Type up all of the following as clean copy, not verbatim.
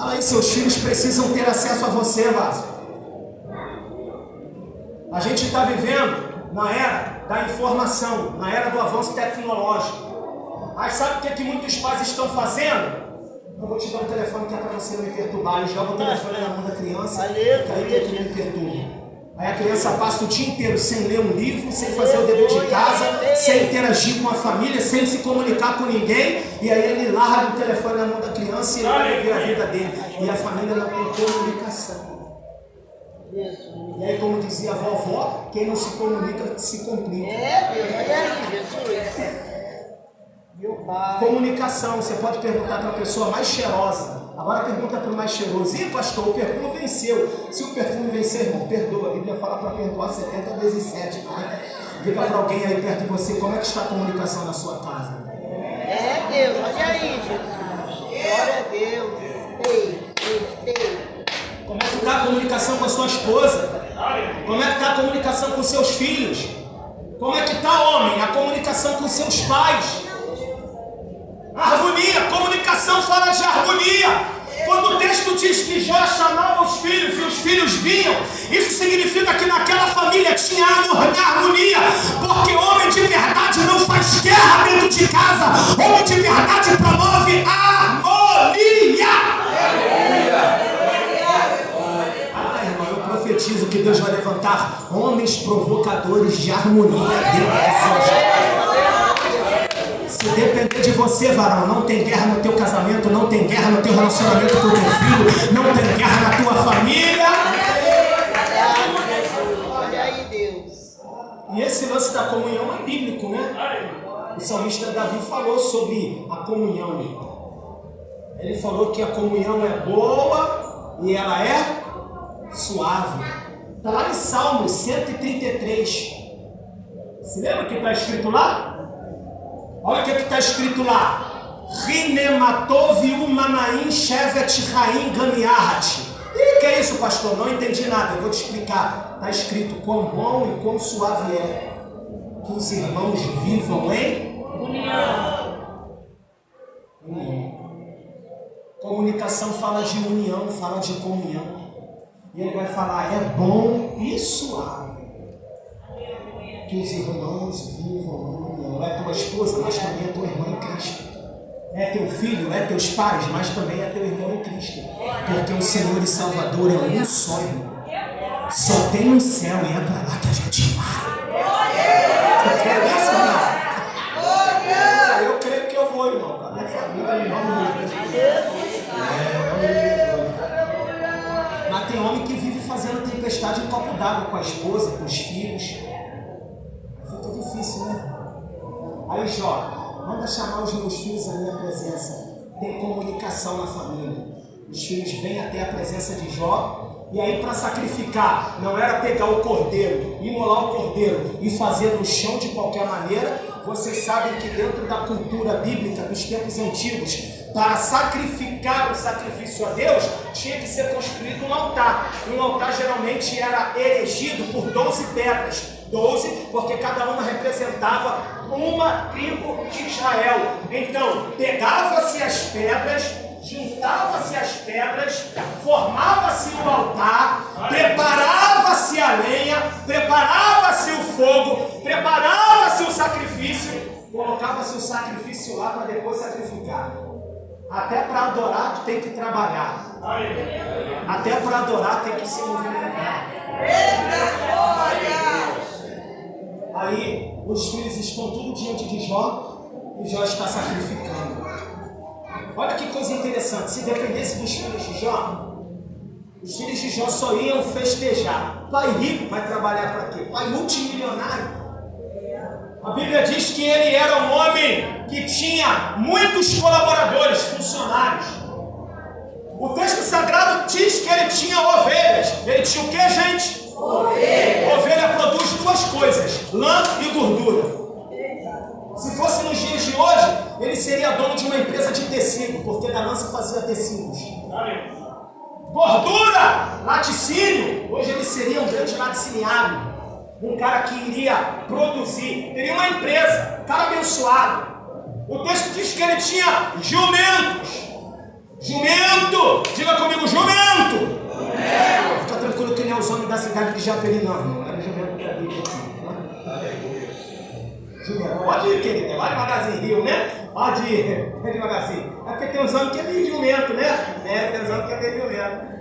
Fala aí, seus filhos precisam ter acesso a você, Vázio. A gente está vivendo na era da informação, na era do avanço tecnológico. Mas sabe o que muitos pais estão fazendo? Eu vou te dar um telefone que é para você não me perturbar. E joga o telefone na mão da criança, que aí que tu me perturba. Aí a criança passa o dia inteiro sem ler um livro, sem fazer o dever de casa, sem interagir com a família, sem se comunicar com ninguém. E aí ele larga o telefone na mão da criança e ele vai viver a vida dele. E a família não tem comunicação. E aí, como dizia a vovó, quem não se comunica se complica. Comunicação, você pode perguntar para a pessoa mais cheirosa. Agora pergunta para o mais cheiroso. Ih, pastor, o perfume venceu. Se o perfume vencer, irmão, perdoa. A Bíblia fala para perdoar 70 vezes 7. Né? Diga para alguém aí perto de você como é que está a comunicação na sua casa. Deus, olha aí, Jesus. Glória a Deus. Ei. Como é que está a comunicação com a sua esposa? Como é que está a comunicação com seus filhos? Como é que está, homem, a comunicação com seus pais? Harmonia, comunicação fala de harmonia. Quando o texto diz que Jó chamava os filhos e os filhos vinham, isso significa que naquela família tinha harmonia, porque homem de verdade não faz guerra dentro de casa, homem de verdade promove harmonia. Eu profetizo que Deus vai levantar homens provocadores de harmonia dentro da sua casa. Se depender de você, varão, não tem guerra no teu casamento, não tem guerra no teu relacionamento com o teu filho, não tem guerra na tua família. Olha aí, Deus. E esse lance da comunhão é bíblico, né? O salmista Davi falou sobre a comunhão. Ele falou que a comunhão é boa e ela é suave. Está lá em Salmos 133. Se lembra que está escrito lá? Olha o que está escrito lá. Rinematov umanaim shevet raim ganiahat. E que é isso, pastor? Não entendi nada. Eu vou te explicar. Está escrito quão bom e quão suave é que os irmãos vivam em união. Comunicação fala de união, fala de comunhão. E ele vai falar, é bom e suave que os irmãos vivam em união. Não é tua esposa, mas também é tua irmã em Cristo. É teu filho, é teus pais, mas também é teu irmão em Cristo. Porque o Senhor e Salvador é um só, irmão. Só tem um céu e é para lá que a gente vai. Eu creio que eu vou, irmão. Com a minha família, irmão. Mas tem homem que vive fazendo tempestade em copo d'água com a esposa, com os filhos. Fica difícil, né? Aí, Jó, manda chamar os meus filhos à minha presença. Tem comunicação na família. Os filhos vêm até a presença de Jó. E aí, para sacrificar, não era pegar o cordeiro, imolar o cordeiro e fazer no chão de qualquer maneira. Vocês sabem que dentro da cultura bíblica dos tempos antigos, para sacrificar o sacrifício a Deus, tinha que ser construído um altar. Um altar geralmente era erigido por 12 pedras. 12, porque cada uma representava uma tribo de Israel. Então, pegava-se as pedras, juntava-se as pedras, formava-se o altar, preparava-se a lenha, preparava-se o fogo, preparava-se o sacrifício, colocava-se o sacrifício lá para depois sacrificar. Até para adorar tem que trabalhar. Até para adorar tem que se movimentar. Aí os filhos estão tudo diante de Jó e Jó está sacrificando. Olha que coisa interessante. Se dependesse dos filhos de Jó, os filhos de Jó só iam festejar. Pai rico vai trabalhar para quê? Pai multimilionário. A Bíblia diz que ele era um homem que tinha muitos colaboradores, funcionários. O texto sagrado diz que ele tinha ovelhas. Ele tinha o que, gente? Ovelha. Ovelha produz duas coisas, lã e gordura. Se fosse nos dias de hoje, ele seria dono de uma empresa de tecido, porque da lã se fazia tecidos. Gordura, laticínio, hoje ele seria um grande laticiniário. Um cara que iria produzir, teria uma empresa, cara abençoado. O texto diz que ele tinha jumentos. Jumento, diga os homens da cidade de Japeri, não. Era jumento da Bíblia aqui. Jumento. Pode ir, querido. Vai devagarzinho, Rio, né? Pode ir. Vai devagarzinho. É porque tem uns homens que é meio jumento, né? Tem uns homens que é meio jumento.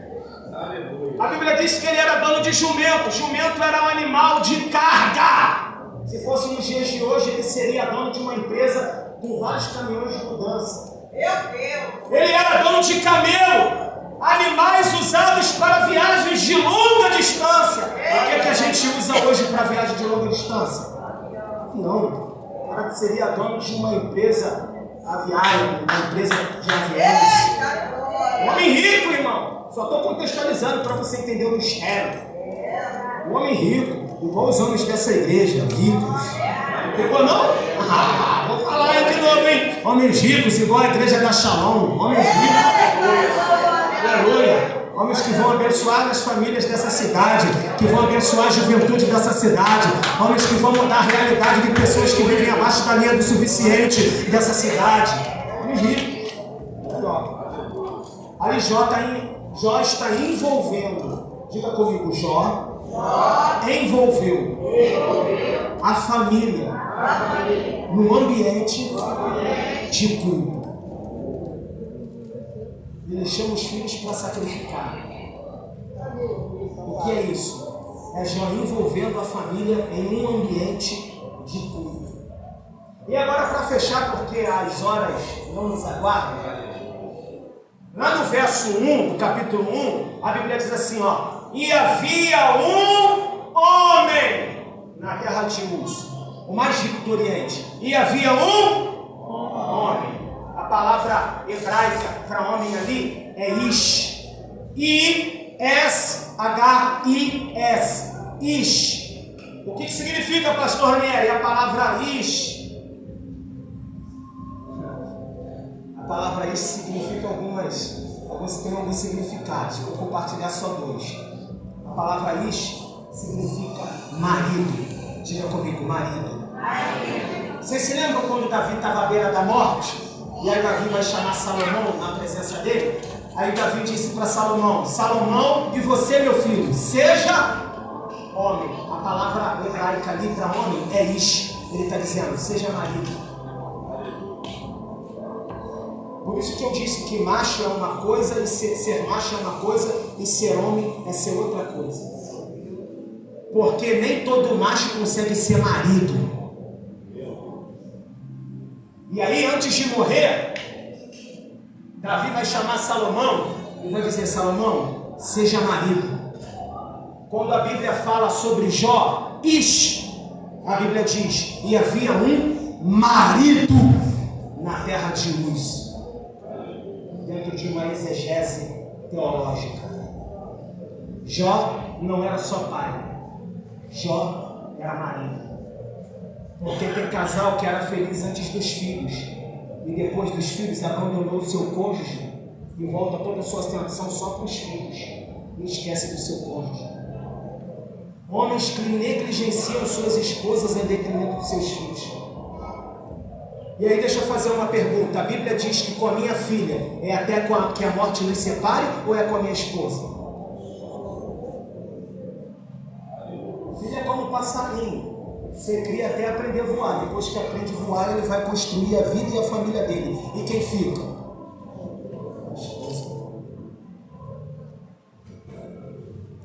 A Bíblia diz que ele era dono de jumento. Jumento era um animal de carga. Se fosse nos dias de hoje, ele seria dono de uma empresa com vários caminhões de mudança. Meu Deus! Ele era dono de camelo. Animais usados para viagens de longa distância. O que a gente usa hoje para viagem de longa distância? Não. O cara seria dono de uma empresa aviária, uma empresa de aviões. Homem rico, irmão. Só estou contextualizando para você entender o mistério. O homem rico, igual os homens dessa igreja, ricos. Pegou não? Vou falar aí de novo, hein? Homens ricos, igual a igreja da Shalom. Homens ricos. Aleluia. Homens que vão abençoar as famílias dessa cidade, que vão abençoar a juventude dessa cidade, homens que vão mudar a realidade de pessoas que vivem abaixo da linha do suficiente dessa cidade. Homens ricos. Aí Jó está envolvendo, diga comigo, Jó envolveu a família no ambiente de culto. Ele chama os filhos para sacrificar. O que é isso? É Jó envolvendo a família em um ambiente de culto. E agora, para fechar, porque as horas não nos aguardam, lá no verso 1, do capítulo 1, a Bíblia diz assim, ó: e havia um homem na terra de Uz, o mais rico do Oriente. E havia um homem. A palavra hebraica para homem ali é Ish. I-S-H-I-S. Ish. O que significa, pastor Nery? A palavra Ish. A palavra Ish significa tem alguns significados. Vou compartilhar só dois. A palavra Ish significa marido. Diga comigo, marido. Vocês se lembram quando Davi estava à beira da morte? E aí Davi vai chamar Salomão na presença dele. Aí Davi disse para Salomão: Salomão, e você, meu filho, seja homem. A palavra hebraica ali para homem é Ish. Ele está dizendo, seja marido. Por isso que eu disse que macho é uma coisa, e ser macho é uma coisa, e ser homem é ser outra coisa. Porque nem todo macho consegue ser marido. E aí, antes de morrer, Davi vai chamar Salomão e vai dizer: Salomão, seja marido. Quando a Bíblia fala sobre Jó, Ish, a Bíblia diz: e havia um marido na terra de Uz. Dentro de uma exegese teológica, Jó não era só pai, Jó era marido. Porque tem casal que era feliz antes dos filhos e depois dos filhos abandonou o seu cônjuge e volta toda a sua atenção só para os filhos e esquece do seu cônjuge. Homens que negligenciam suas esposas em detrimento dos seus filhos. E aí deixa eu fazer uma pergunta. A Bíblia diz que com a minha filha é até que a morte nos separe, ou é com a minha esposa? Filha é como um passarinho. Você cria até aprender a voar. Depois que aprende a voar, ele vai construir a vida e a família dele. E quem fica? A esposa.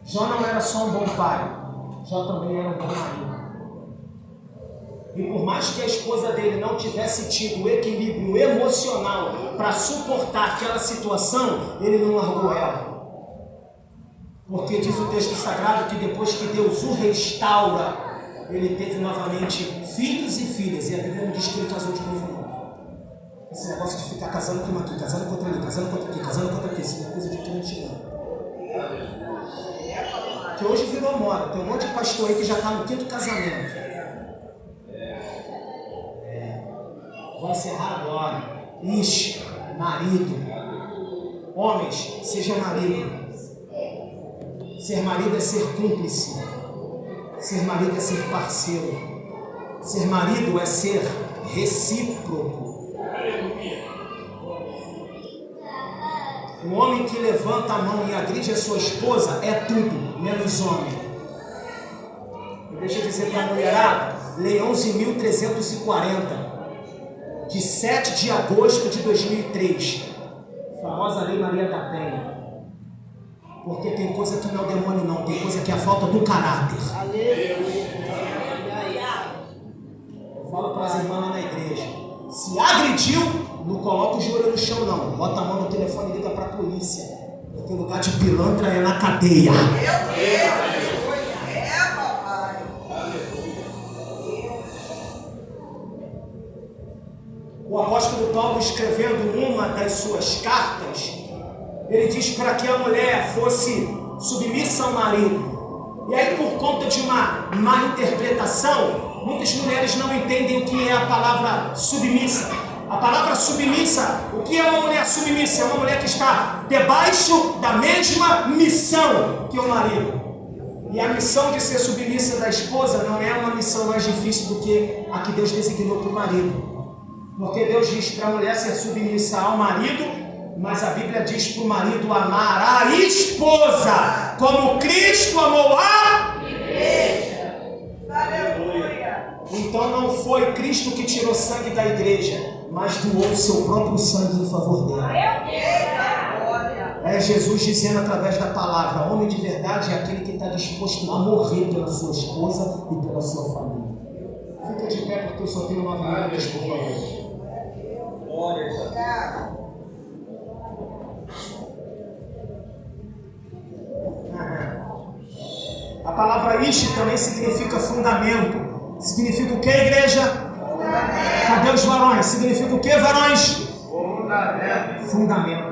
Jó não era só um bom pai, Jó também era um bom marido. E por mais que a esposa dele não tivesse tido o equilíbrio emocional para suportar aquela situação, ele não largou ela. Porque diz o texto sagrado que depois que Deus o restaura, ele teve novamente filhos e filhas. E a Bíblia não diz que ele casou de novo, não. Esse negócio de ficar casando com uma aqui, casando contra ali, casando contra aqui, casando contra aqui, isso não é coisa de crente, não. Que hoje virou moda. Tem um monte de pastor aí que já está no 5º casamento. Vou encerrar agora. Ish, marido. Homens, seja marido. Ser marido é ser cúmplice. Ser marido é ser parceiro. Ser marido é ser recíproco. O homem que levanta a mão e agride a sua esposa é tudo, menos homem. Deixa eu dizer para a mulherada, Lei 11.340, de 7 de agosto de 2003, famosa Lei Maria da Penha. Porque tem coisa que não é o demônio não, tem coisa que é a falta do caráter. Eu falo para as irmãs lá na igreja, se agrediu, não coloca o joelho no chão não, bota a mão no telefone e liga para a polícia, porque o lugar de pilantra é na cadeia. O apóstolo Paulo, escrevendo uma das suas cartas, ele diz para que a mulher fosse submissa ao marido. E aí, por conta de uma má interpretação, muitas mulheres não entendem o que é a palavra submissa. A palavra submissa, o que é uma mulher submissa? É uma mulher que está debaixo da mesma missão que o marido. E a missão de ser submissa da esposa não é uma missão mais difícil do que a que Deus designou para o marido. Porque Deus diz para a mulher ser submissa ao marido, mas a Bíblia diz para o marido amar a esposa, como Cristo amou a igreja. Aleluia. Então não foi Cristo que tirou sangue da igreja, mas doou o seu próprio sangue em favor dela. É Jesus dizendo através da palavra, homem de verdade é aquele que está disposto a morrer pela sua esposa e pela sua família. Fica de pé porque eu só tenho 9 minutos, por favor. A palavra ish também significa fundamento. Significa o que, igreja? Fundamento. Cadê os varões? Significa o que, varões? Fundamento.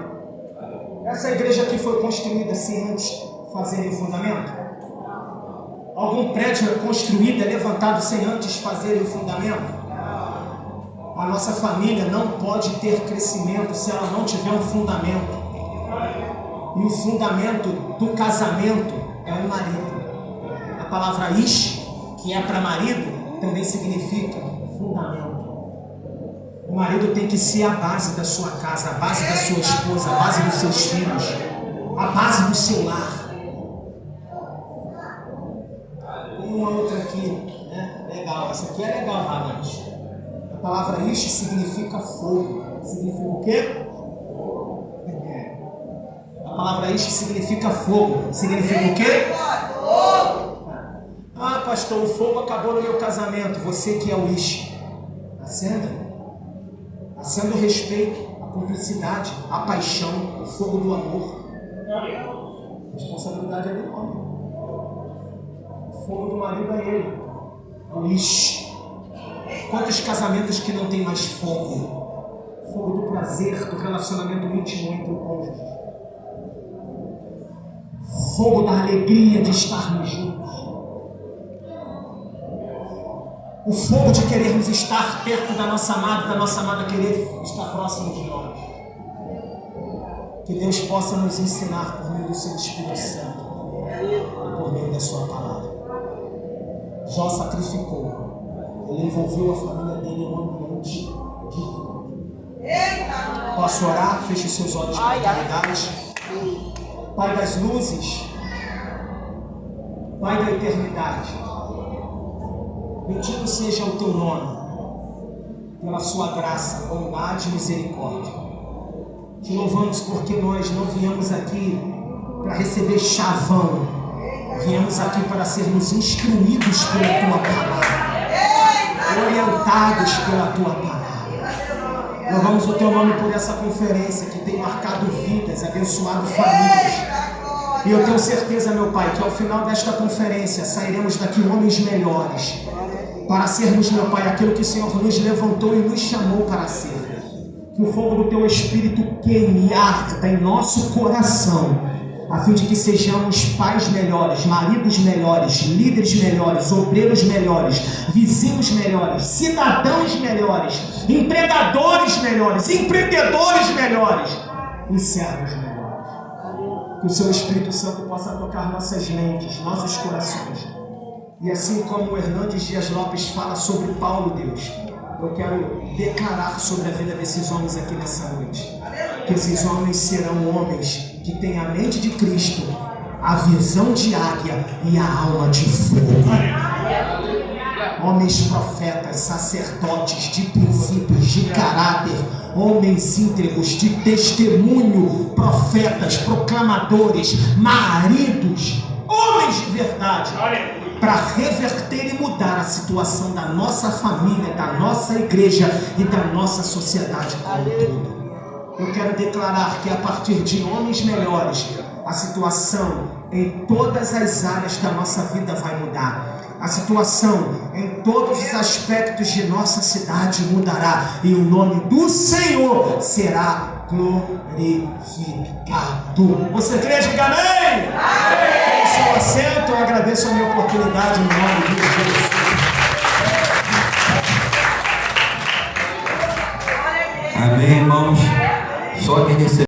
Essa igreja aqui foi construída sem antes fazerem fundamento? Algum prédio é construído, é levantado sem antes fazerem o fundamento? A nossa família não pode ter crescimento se ela não tiver um fundamento. E o fundamento do casamento é o marido. A palavra ish, que é para marido, também significa fundamento. O marido tem que ser a base da sua casa, a base da sua esposa, a base dos seus filhos, a base do seu lar. Tem uma outra aqui, né? Legal, essa aqui é legal, Ramães. A palavra ish significa fogo. Significa o quê? A palavra ish significa fogo. Significa o quê? Ah, pastor, o fogo acabou no meu casamento. Você que é o ish, acenda. Acenda o respeito, a cumplicidade, a paixão, o fogo do amor. A responsabilidade é do homem. O fogo do marido é ele. O ish. Quantos casamentos que não tem mais fogo? Fogo do prazer, do relacionamento íntimo entre o cônjuge. Fogo da alegria de estarmos juntos. O fogo de querermos estar perto da nossa amada querer estar próximo de nós. Que Deus possa nos ensinar por meio do seu Espírito Santo e por meio da sua palavra. Jó sacrificou. Ele envolveu a família dele em um ambiente de rua. Posso orar? Feche seus olhos com eternidade. Pai das luzes, Pai da eternidade, bendito seja o teu nome, pela sua graça, bondade e misericórdia. Te louvamos porque nós não viemos aqui para receber chavão, viemos aqui para sermos instruídos pela tua palavra, orientados pela tua palavra. Louvamos o teu nome por essa conferência que tem marcado vidas, abençoado famílias. E eu tenho certeza, meu Pai, que ao final desta conferência sairemos daqui homens melhores, para sermos, meu Pai, aquilo que o Senhor nos levantou e nos chamou para ser. Que o fogo do teu Espírito queime e arda em nosso coração, a fim de que sejamos pais melhores, maridos melhores, líderes melhores, obreiros melhores, vizinhos melhores, cidadãos melhores, empregadores melhores, empreendedores melhores e servos melhores. Que o seu Espírito Santo possa tocar nossas mentes, nossos corações. E assim como o Hernandes Dias Lopes fala sobre Paulo, Deus, eu quero declarar sobre a vida desses homens aqui nessa noite. que esses homens serão homens que têm a mente de Cristo, a visão de águia e a alma de fogo. Homens profetas, sacerdotes de princípios, de caráter, homens íntegros, de testemunho, profetas, proclamadores, maridos, homens de verdade, para reverter e mudar a situação da nossa família, da nossa igreja e da nossa sociedade como um todo. Eu quero declarar que a partir de homens melhores, a situação em todas as áreas da nossa vida vai mudar. A situação em todos os aspectos de nossa cidade mudará. E o nome do Senhor será glorificado. Você crê? Diga amém! Amém! Seu assento, eu agradeço a minha oportunidade em nome de Jesus. Amém, irmãos. Só quem recebeu.